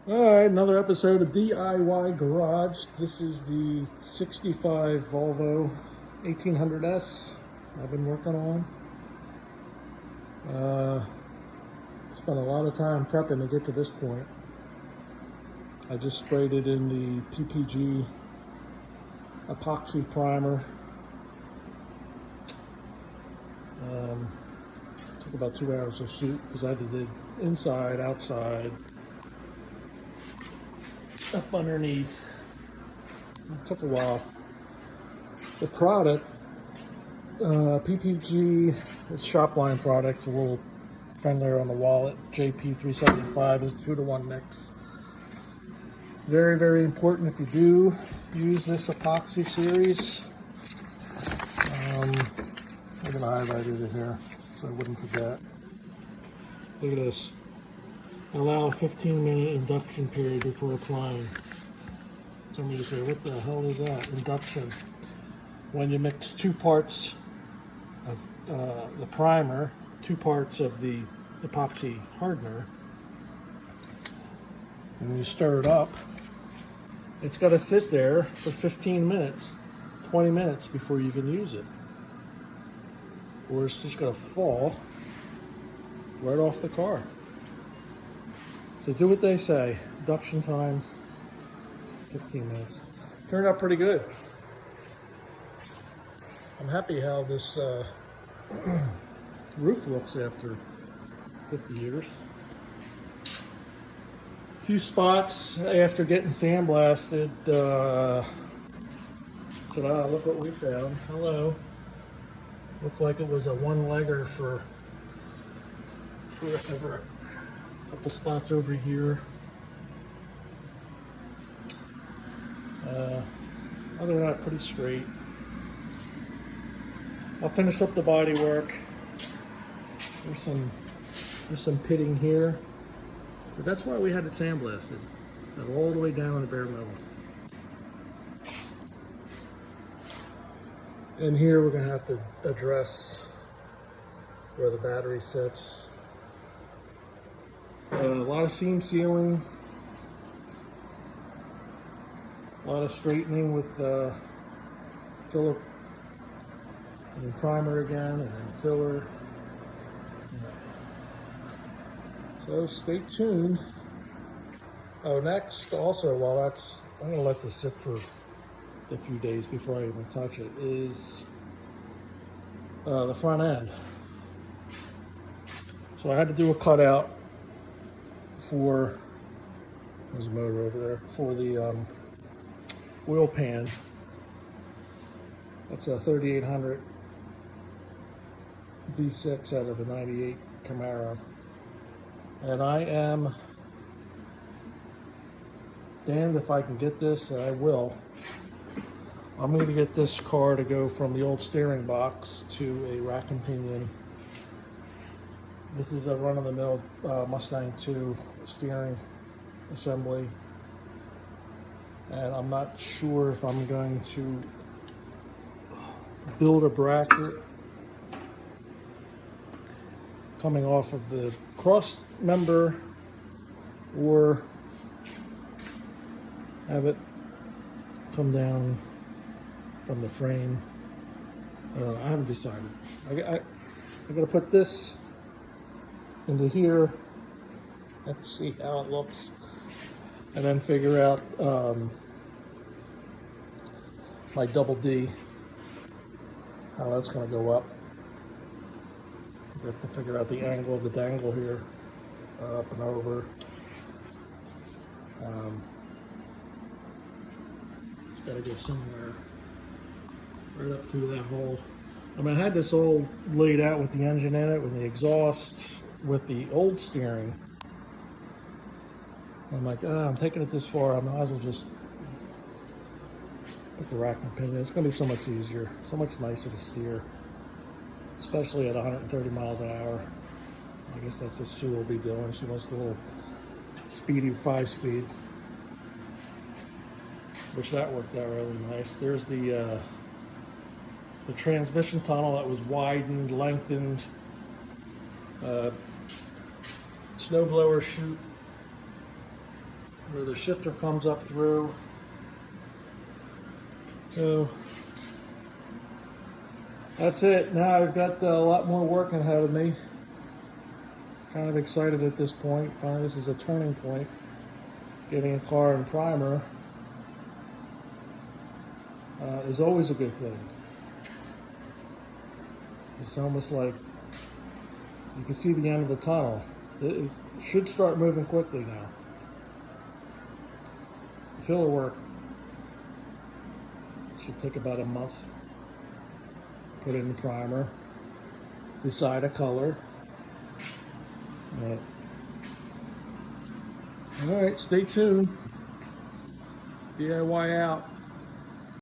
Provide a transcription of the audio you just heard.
All right, another episode of DIY Garage. This is the 65 Volvo 1800S I've been working on. Spent a lot of time prepping to get to this point. I just sprayed it in the PPG epoxy primer. Took about 2 hours to shoot because I did it inside, outside, up underneath. It took a while. The product, PPG, is shopline product, a little friendlier on the wallet. JP375 is 2-to-1 mix. Very, very important if you do use this epoxy series. I'm going to highlight it here so I wouldn't forget. Look at this. Allow a 15-minute induction period before applying. Somebody say, what the hell is that? Induction. When you mix 2 parts of the primer, 2 parts of the epoxy hardener, and when you stir it up, it's got to sit there for 15 minutes, 20 minutes before you can use it. Or it's just going to fall right off the car. So do what they say. Induction time, 15 minutes. Turned out pretty good. I'm happy how this roof looks after 50 years. A few spots after getting sandblasted. Said, look what we found. Hello. Looked like it was a one-legger for forever. Couple spots over here. Other than that, pretty straight. I'll finish up the body work. There's some pitting here, but that's why we had it sandblasted, all the way down to the bare metal. And here we're going to have to address where the battery sits. A lot of seam sealing, a lot of straightening with filler, and then primer again, and then filler. So stay tuned. Oh, next, also, while that's, I'm going to let this sit for a few days before I even touch it, is the front end. So I had to do a cutout for, there's a motor over there, for the oil pan. That's a 3800 V6 out of the 98 Camaro. And I am damned if I can get this, and I will. I'm going to get this car to go from the old steering box to a rack and pinion. This is a run-of-the-mill Mustang 2 steering assembly. And I'm not sure if I'm going to build a bracket coming off of the cross member or have it come down from the frame. I haven't decided. I gotta put this into here and see how it looks, and then figure out my double D, how that's gonna go up. We have to figure out the angle of the dangle here, up and over. It's got to go somewhere right up through that hole. I mean, I had this all laid out with the engine in it, with the exhaust, with the old steering. I'm like, I'm taking it this far, I might as well just put the rack and pinion. It's going to be so much easier, so much nicer to steer, especially at 130 miles an hour. I guess that's what Sue will be doing. She wants the little speedy 5-speed, which that worked out really nice. There's the transmission tunnel that was widened, lengthened, snowblower chute where the shifter comes up through. So that's it. Now I've got a lot more work ahead of me. Kind of excited at this point. Finally, this is a turning point. Getting a car in primer is always a good thing. It's almost like you can see the end of the tunnel. It should start moving quickly now. The filler work should take about a month. Put it in the primer, decide a color. All right, stay tuned. DIY out.